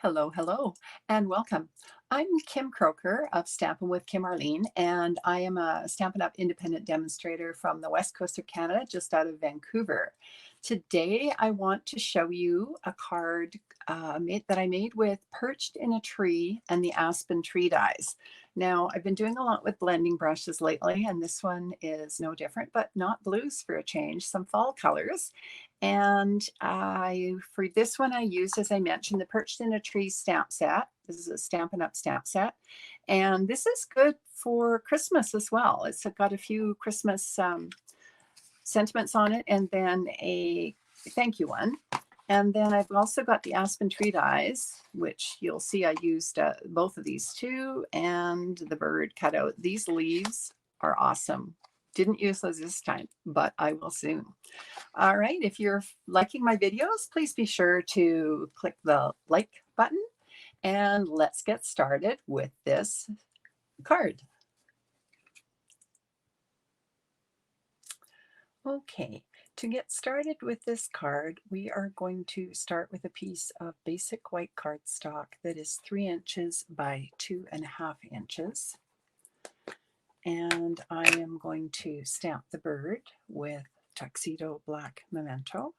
Hello, hello, and welcome. I'm Kim Croker of Stampin' with Kim Arlene, and I am a Stampin' Up! Independent demonstrator from the west coast of Canada, just out of Vancouver. Today, I want to show you a card that I made with Perched in a Tree and the Aspen Tree Dies. Now, I've been doing a lot with blending brushes lately, and this one is no different, but not blues for a change, some fall colors. And for this one, I used, as I mentioned, the Perched in a Tree stamp set. This is a Stampin' Up! Stamp set. And this is good for Christmas as well. It's got a few Christmas sentiments on it, and then a thank you one. And then I've also got the Aspen Tree Dies, which you'll see I used both of these too, and the bird cut out. These leaves are awesome. Didn't use those this time, but I will soon. All right, if you're liking my videos, please be sure to click the like button, and let's get started with this card. Okay, to get started with this card, we are going to start with a piece of basic white cardstock that is 3 inches by 2.5 inches. And I am going to stamp the bird with Tuxedo Black Memento.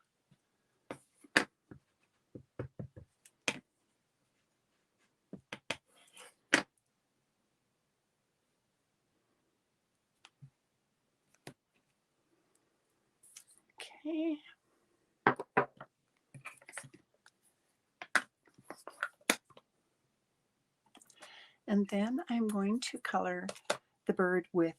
Okay. And then I'm going to color the bird with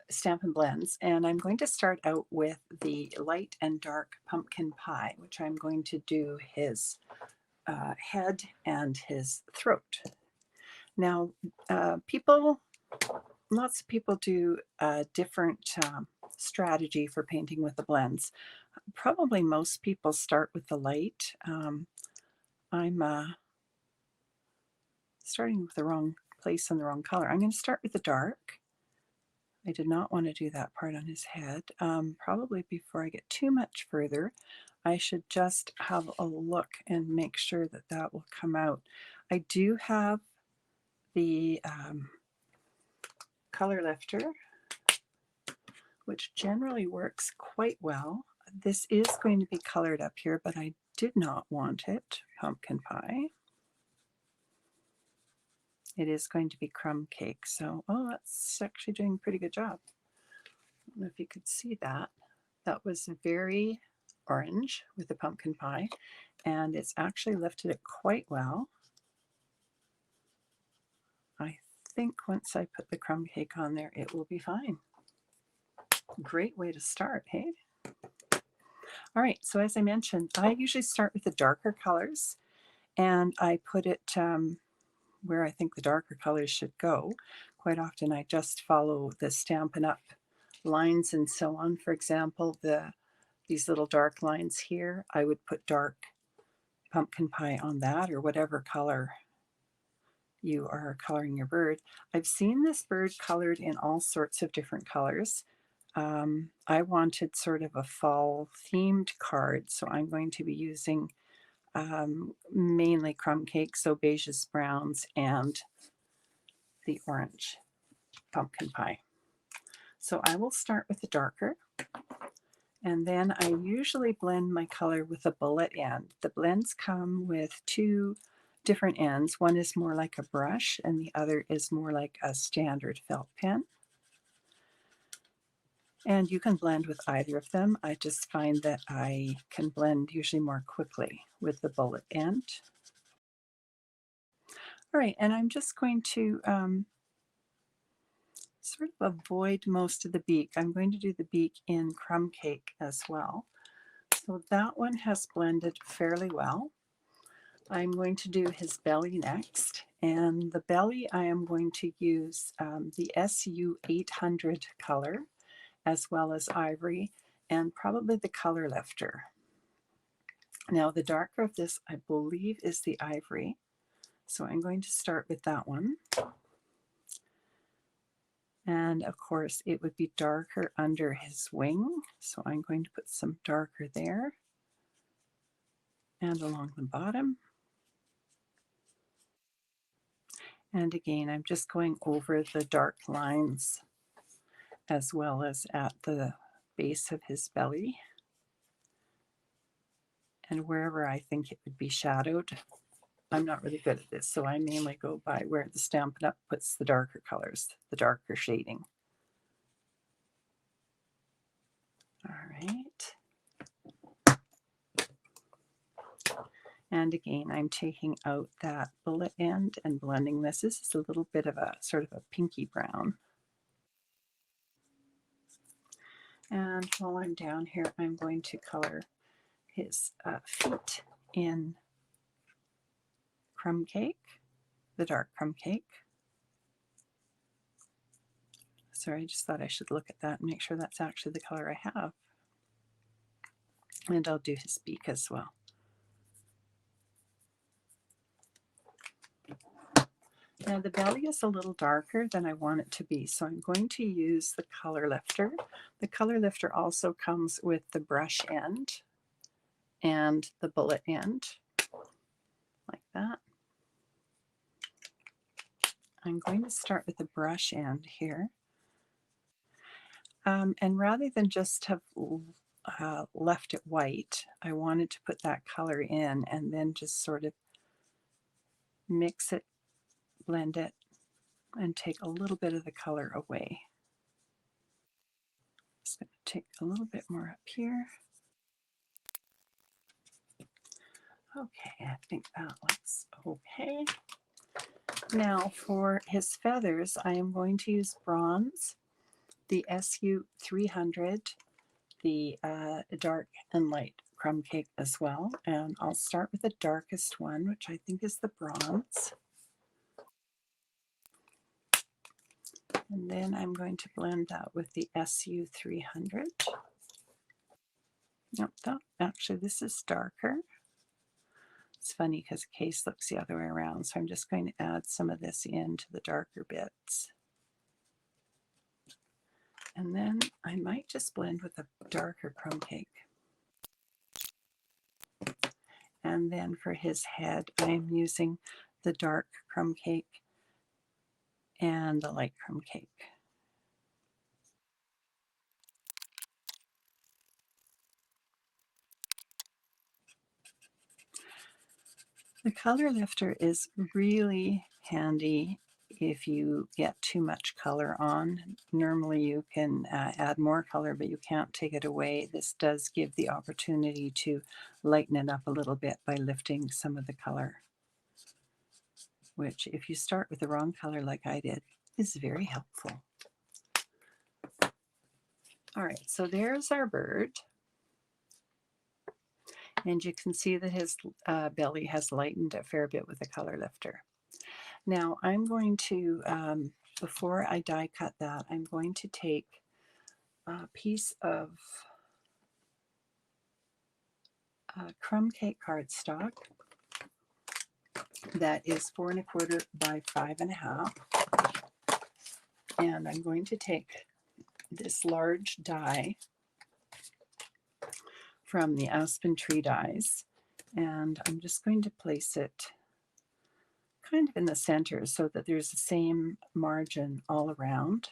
Stampin' Blends, and I'm going to start out with the light and dark pumpkin pie, which I'm going to do his head and his throat. Now, lots of people do a different strategy for painting with the blends. Probably most people start with the light. I'm starting with the wrong place and the wrong color. I'm going to start with the dark. I did not want to do that part on his head. Probably before I get too much further, I should just have a look and make sure that that will come out. I do have the color lifter, which generally works quite well. This is going to be colored up here, but I did not want it pumpkin pie. It is going to be crumb cake, so that's actually doing a pretty good job. I don't know if you could see that. That was very orange with the pumpkin pie, and it's actually lifted it quite well. I think once I put the crumb cake on there, it will be fine. Great way to start, hey? All right, so as I mentioned, I usually start with the darker colors, and I put it where I think the darker colors should go. Quite often I just follow the Stampin' Up! Lines and so on. For example, these little dark lines here, I would put dark pumpkin pie on that, or whatever color you are coloring your bird. I've seen this bird colored in all sorts of different colors. I wanted sort of a fall themed card, so I'm going to be using mainly crumb cake, so beiges, browns, and the orange pumpkin pie. So I will start with the darker, and then I usually blend my color with a bullet end. The blends come with 2 different ends. One is more like a brush, and the other is more like a standard felt pen. And you can blend with either of them. I just find that I can blend usually more quickly with the bullet end. All right, and I'm just going to sort of avoid most of the beak. I'm going to do the beak in crumb cake as well. So that one has blended fairly well. I'm going to do his belly next, and the belly I am going to use the SU 800 color, as well as ivory, and probably the color lifter. Now the darker of this, I believe, is the ivory, so I'm going to start with that one. And of course it would be darker under his wing, so I'm going to put some darker there and along the bottom. And again, I'm just going over the dark lines as well as at the base of his belly and wherever I think it would be shadowed. I'm not really good at this, so I mainly go by where the Stampin' Up! Puts the darker colors, the darker shading. All right. And again, I'm taking out that bullet end and blending this. This is a little bit of a sort of a pinky brown. And while I'm down here, I'm going to color his feet in Crumb Cake, the dark Crumb Cake. Sorry, I just thought I should look at that and make sure that's actually the color I have. And I'll do his beak as well. Now the belly is a little darker than I want it to be, so I'm going to use the color lifter. The color lifter also comes with the brush end and the bullet end, like that. I'm going to start with the brush end here. And rather than just have left it white, I wanted to put that color in and then just sort of mix it, blend it, and take a little bit of the color away. Just going to take a little bit more up here. Okay, I think that looks okay. Now for his feathers, I am going to use bronze, the SU 300, the dark and light Crumb Cake as well. And I'll start with the darkest one, which I think is the bronze. And then I'm going to blend that with the SU 300. Nope, actually this is darker. It's funny because the case looks the other way around, so I'm just going to add some of this into the darker bits. And then I might just blend with a darker Crumb Cake. And then for his head, I am using the dark Crumb Cake and the light Crumb Cake. The color lifter is really handy if you get too much color on. Normally you can add more color, but you can't take it away. This does give the opportunity to lighten it up a little bit by lifting some of the color, which if you start with the wrong color like I did, is very helpful. All right, so there's our bird. And you can see that his belly has lightened a fair bit with the color lifter. Now I'm going to, before I die cut that, I'm going to take a piece of Crumb Cake cardstock that is 4 1/4 by 5 1/2. And I'm going to take this large die from the Aspen Tree Dies, and I'm just going to place it kind of in the center so that there's the same margin all around.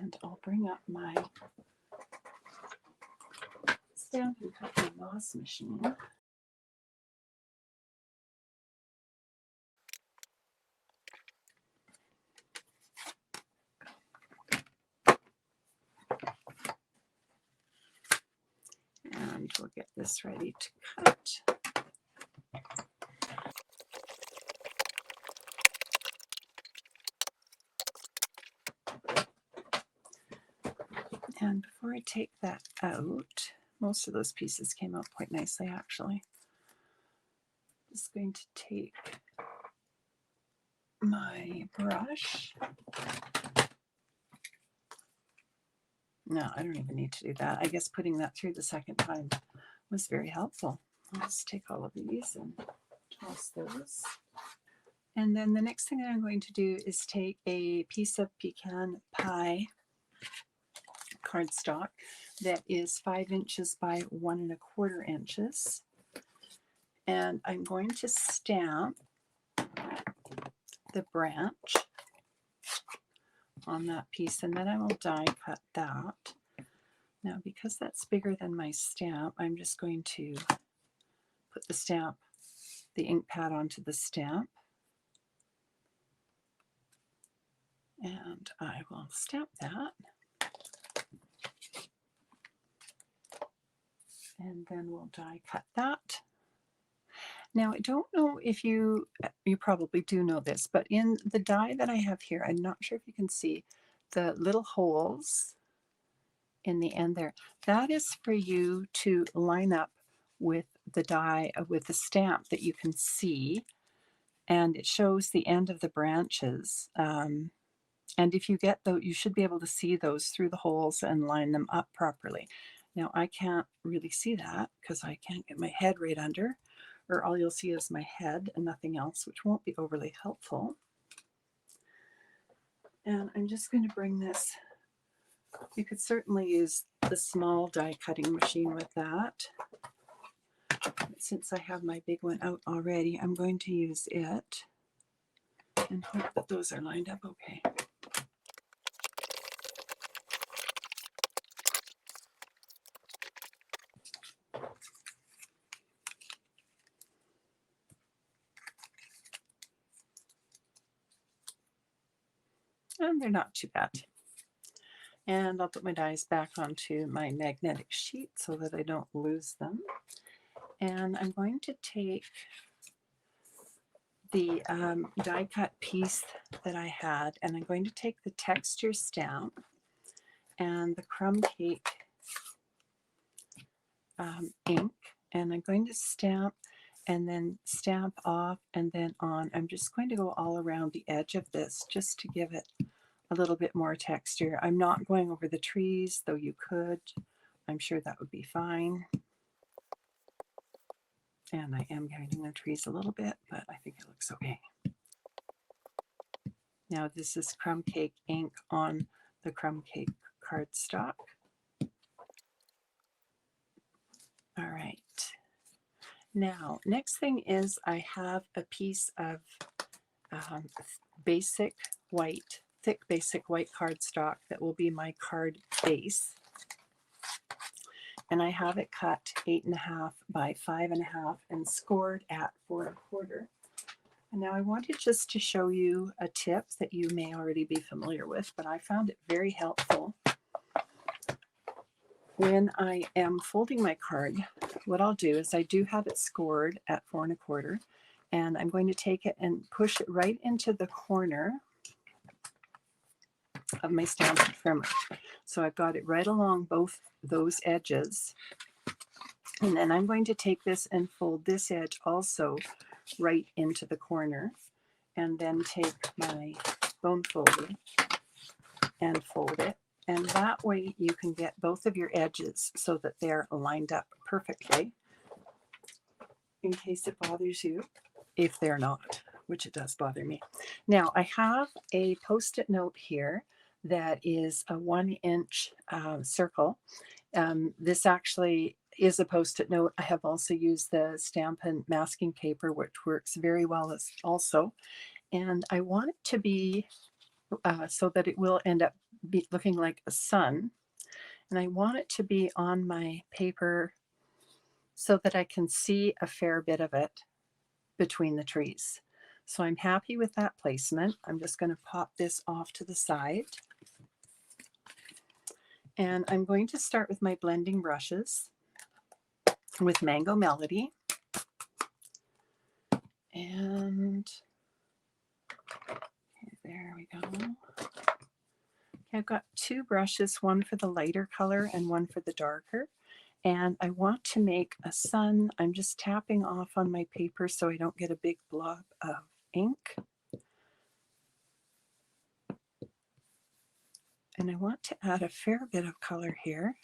And I'll bring up my Stampin' Masking machine. And we'll get this ready to cut. And before I take that out, most of those pieces came out quite nicely actually. I'm just going to take my brush. No, I don't even need to do that. I guess putting that through the second time was very helpful. I'll just take all of these and toss those. And then the next thing that I'm going to do is take a piece of Pecan Pie cardstock that is 5 inches by 1 1/4 inches. And I'm going to stamp the branch on that piece, and then I will die cut that. Now, because that's bigger than my stamp, I'm just going to put the ink pad onto the stamp, and I will stamp that. And then we'll die cut that. Now, I don't know if you probably do know this, but in the die that I have here, I'm not sure if you can see the little holes in the end there. That is for you to line up with the die, with the stamp that you can see, and it shows the end of the branches. And if you get those, you should be able to see those through the holes and line them up properly. Now, I can't really see that because I can't get my head right under, or all you'll see is my head and nothing else, which won't be overly helpful. And I'm just going to bring this. You could certainly use the small die cutting machine with that. But since I have my big one out already, I'm going to use it and hope that those are lined up okay. And they're not too bad. And I'll put my dies back onto my magnetic sheet so that I don't lose them. And I'm going to take the die cut piece that I had, and I'm going to take the texture stamp and the crumb cake ink, and I'm going to stamp and then stamp off and then on. I'm just going to go all around the edge of this just to give it a little bit more texture. I'm not going over the trees, though you could. I'm sure that would be fine. And I am guiding the trees a little bit, but I think it looks okay. Now this is crumb cake ink on the crumb cake cardstock. All right. Now, next thing is I have a piece of basic white, thick basic white cardstock that will be my card base. And I have it cut 8.5 by 5.5 and scored at 4.25. And now I wanted just to show you a tip that you may already be familiar with, but I found it very helpful. When I am folding my card, what I'll do is I do have it scored at 4.25, and I'm going to take it and push it right into the corner of my Stampin' trimmer. So I've got it right along both those edges. And then I'm going to take this and fold this edge also right into the corner, and then take my bone folder and fold it. And that way you can get both of your edges so that they're lined up perfectly, in case it bothers you, if they're not, which it does bother me. Now I have a Post-it note here that is a 1-inch circle. This actually is a Post-it note. I have also used the Stampin Masking Paper, which works very well as also. And I want it to be so that it will end up looking like a sun. And I want it to be on my paper so that I can see a fair bit of it between the trees. So I'm happy with that placement. I'm just going to pop this off to the side. And I'm going to start with my blending brushes with Mango Melody. And there we go. Okay, I've got two brushes, one for the lighter color and one for the darker. And I want to make a sun. I'm just tapping off on my paper so I don't get a big blob of ink. And I want to add a fair bit of color here.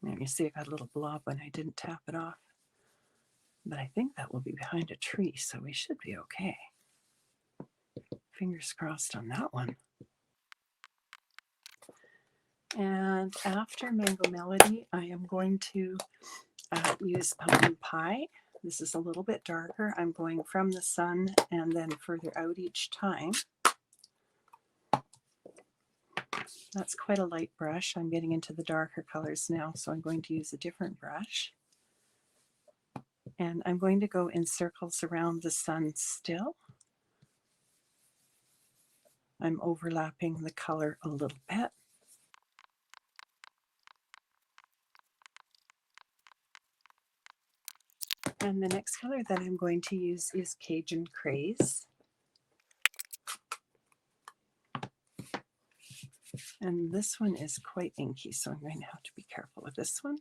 Now you see I got a little blob when I didn't tap it off. But I think that will be behind a tree, so we should be okay. Fingers crossed on that one. And after Mango Melody, I am going to use Pecan Pie. This is a little bit darker. I'm going from the sun and then further out each time. That's quite a light brush. I'm getting into the darker colors now, so I'm going to use a different brush. And I'm going to go in circles around the sun still. I'm overlapping the color a little bit. And the next color that I'm going to use is Cajun Craze. And this one is quite inky, so I'm going to have to be careful with this one.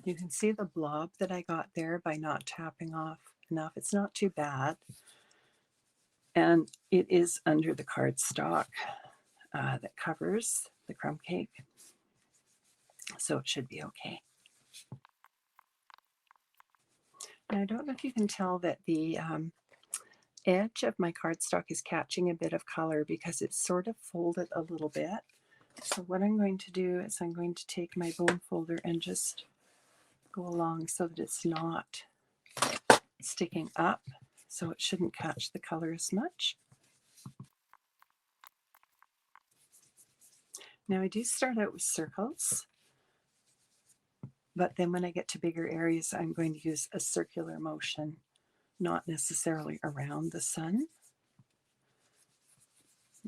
You can see the blob that I got there by not tapping off enough. It's not too bad. And it is under the cardstock that covers the crumb cake. So it should be okay. Now, I don't know if you can tell that the edge of my cardstock is catching a bit of color because it's sort of folded a little bit. So what I'm going to do is I'm going to take my bone folder and just go along so that it's not sticking up, so it shouldn't catch the color as much. Now I do start out with circles, but then when I get to bigger areas, I'm going to use a circular motion, not necessarily around the sun.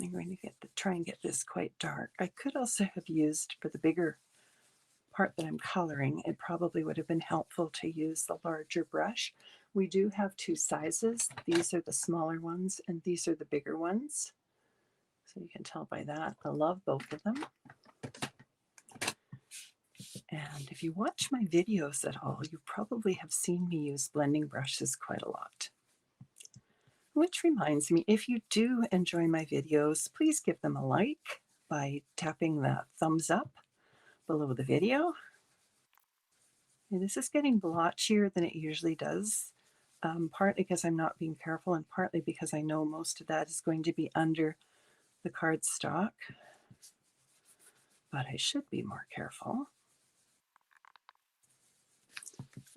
I'm going to try and get this quite dark. I could also have used, for the bigger part that I'm coloring, it probably would have been helpful to use the larger brush. We do have two sizes. These are the smaller ones and these are the bigger ones. So you can tell by that. I love both of them. And if you watch my videos at all, you probably have seen me use blending brushes quite a lot. Which reminds me, if you do enjoy my videos, please give them a like by tapping the thumbs up below the video. And this is getting blotchier than it usually does, partly because I'm not being careful and partly because I know most of that is going to be under the cardstock, but I should be more careful.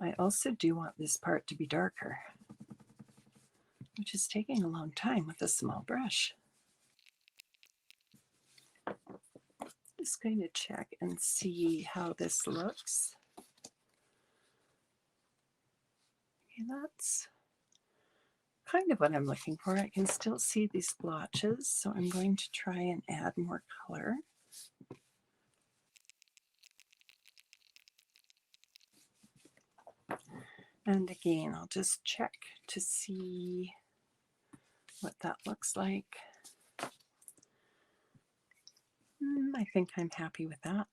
I also do want this part to be darker, which is taking a long time with a small brush. Just going to check and see how this looks. Okay, that's kind of what I'm looking for. I can still see these blotches, so I'm going to try and add more color. And again, I'll just check to see what that looks like. I think I'm happy with that.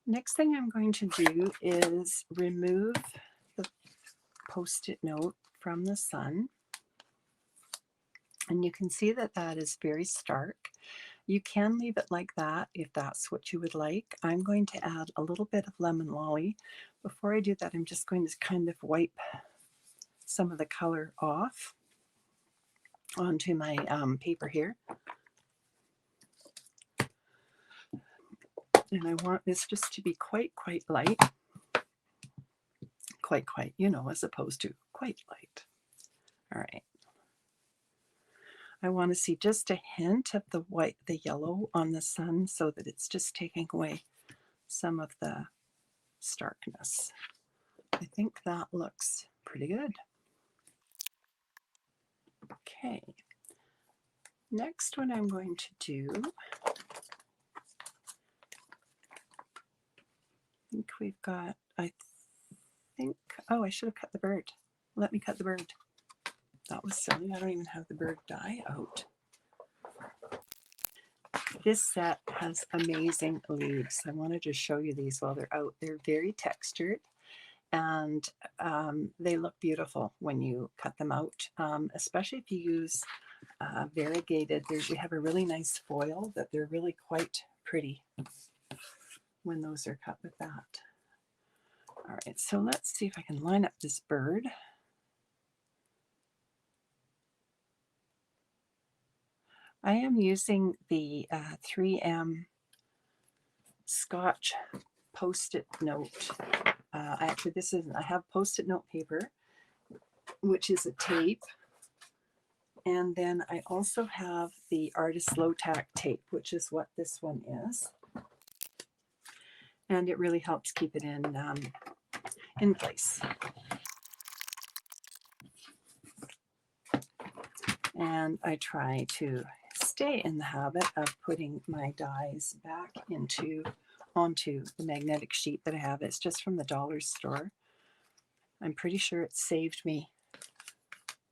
Next thing I'm going to do is remove the Post-it note from the sun. And you can see that that is very stark. You can leave it like that if that's what you would like. I'm going to add a little bit of lemon lolly. Before I do that, I'm just going to kind of wipe some of the color off onto my paper here. And I want this just to be quite light. Quite, you know, as opposed to quite light. All right. I want to see just a hint of the white, the yellow on the sun so that it's just taking away some of the starkness. I think that looks pretty good. Okay. Next, what I'm going to do, I think we've got, oh, I should have cut the bird. Let me cut the bird. That was silly. I don't even have the bird die out. This set has amazing leaves. I wanted to show you these while they're out. They're very textured and they look beautiful when you cut them out, especially if you use variegated. We have a really nice foil that they're really quite pretty when those are cut with that. All right, so let's see if I can line up this bird. I am using the 3M Scotch Post-it note. Actually, this isn't. I have Post-it note paper, which is a tape. And then I also have the Artist Low Tack tape, which is what this one is. And it really helps keep it in place. And I try to stay in the habit of putting my dies back onto the magnetic sheet that I have. It's just from the dollar store. I'm pretty sure it saved me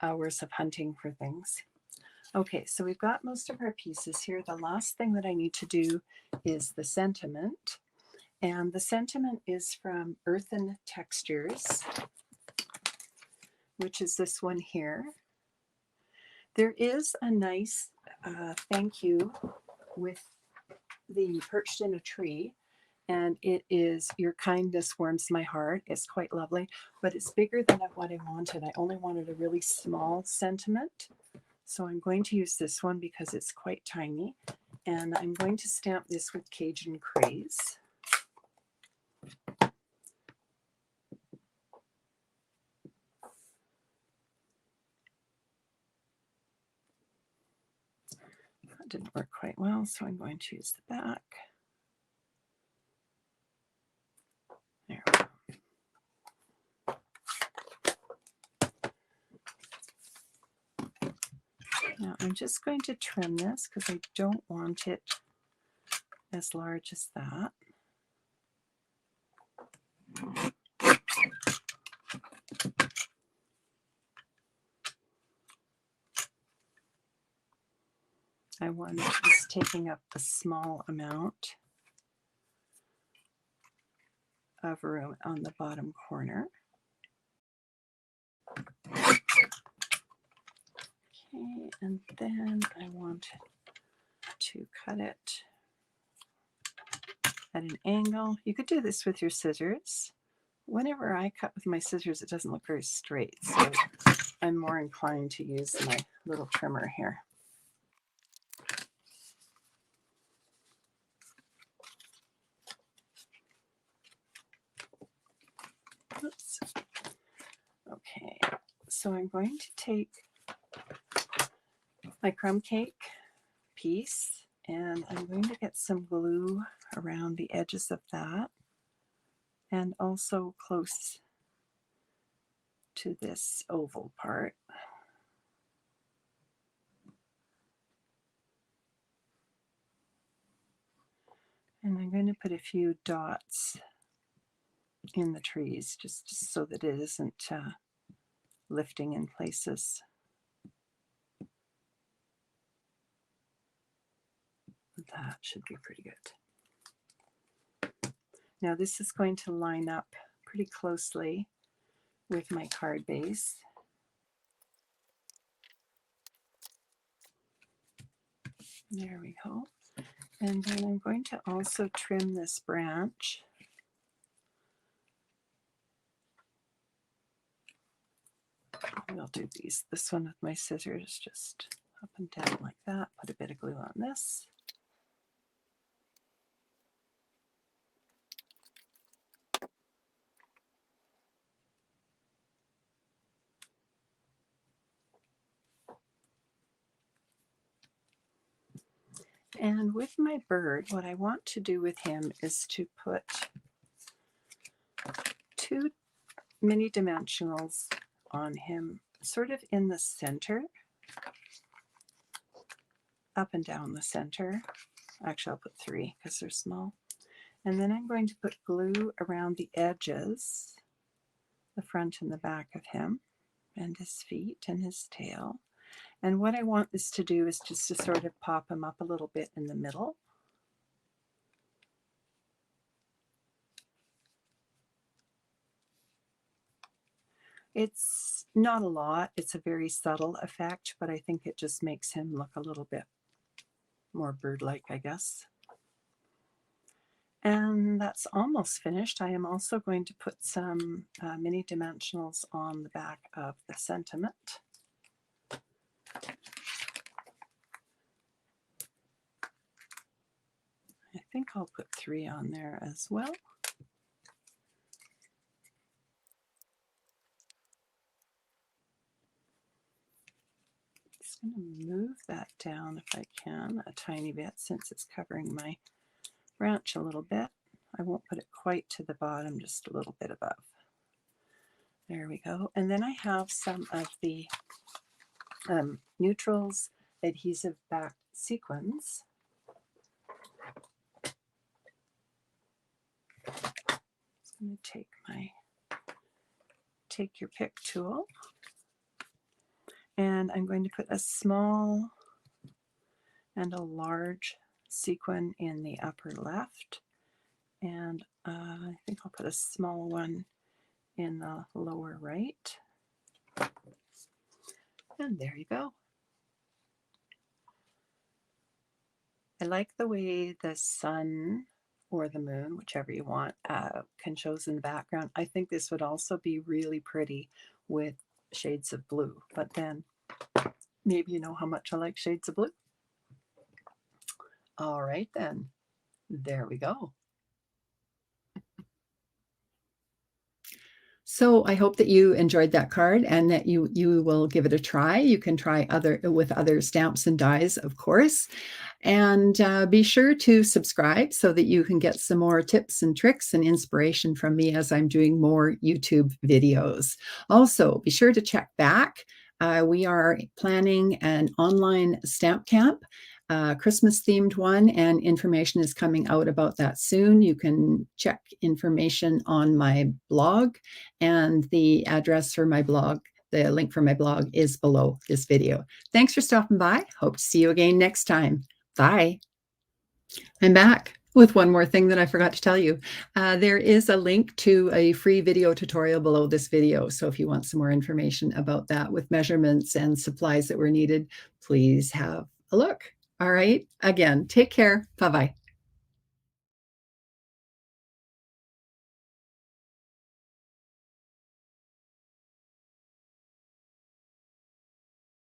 hours of hunting for things. Okay, so we've got most of our pieces here. The last thing that I need to do is the sentiment. And the sentiment is from Earthen Textures, which is this one here. There is a nice thank you with the Perched in a Tree, and it is "Your kindness warms my heart." It's quite lovely, but it's bigger than what I wanted. I only wanted a really small sentiment, so I'm going to use this one because it's quite tiny, and I'm going to stamp this with Cajun Craze. That didn't work quite well, so I'm going to use the back. There we go. Now I'm just going to trim this because I don't want it as large as that. I want it just taking up a small amount of room on the bottom corner. Okay, and then I want to cut it at an angle. You could do this with your scissors. Whenever I cut with my scissors, it doesn't look very straight, so I'm more inclined to use my little trimmer here. Oops. Okay, so I'm going to take my crumb cake piece and I'm going to get some glue around the edges of that and also close to this oval part. And I'm going to put a few dots in the trees just so that it isn't lifting in places. That should be pretty good. Now this is going to line up pretty closely with my card base. There we go. And then I'm going to also trim this branch. I'll do this one with my scissors, just up and down like that. Put a bit of glue on this. And with my bird, what I want to do with him is to put 2 mini dimensionals on him, sort of in the center, up and down the center. Actually, I'll put 3 because they're small. And then I'm going to put glue around the edges, the front and the back of him, and his feet and his tail. And what I want this to do is just to sort of pop him up a little bit in the middle. It's not a lot, it's a very subtle effect, but I think it just makes him look a little bit more bird-like, I guess. And that's almost finished. I am also going to put some mini dimensionals on the back of the sentiment. I think I'll put 3 on there as well. I'm going to move that down if I can a tiny bit since it's covering my branch a little bit. I won't put it quite to the bottom, just a little bit above. There we go. And then I have some of the Neutrals adhesive back sequins. I'm going to take your pick tool, and I'm going to put a small and a large sequin in the upper left, and I think I'll put a small one in the lower right. And there you go. I like the way the sun or the moon, whichever you want, can shows in the background. I think this would also be really pretty with shades of blue, but then maybe you know how much I like shades of blue. All right then, there we go. So I hope that you enjoyed that card and that you will give it a try. You can try with other stamps and dies, of course. And be sure to subscribe so that you can get some more tips and tricks and inspiration from me as I'm doing more YouTube videos. Also, be sure to check back. We are planning an online stamp camp, Christmas themed one, and information is coming out about that soon. You can check information on my blog, and the address for my blog, the link for my blog is below this video. Thanks for stopping by. Hope to see you again next time. Bye. I'm back with one more thing that I forgot to tell you. There is a link to a free video tutorial below this video. So if you want some more information about that with measurements and supplies that were needed, please have a look. All right. Again, take care. Bye-bye.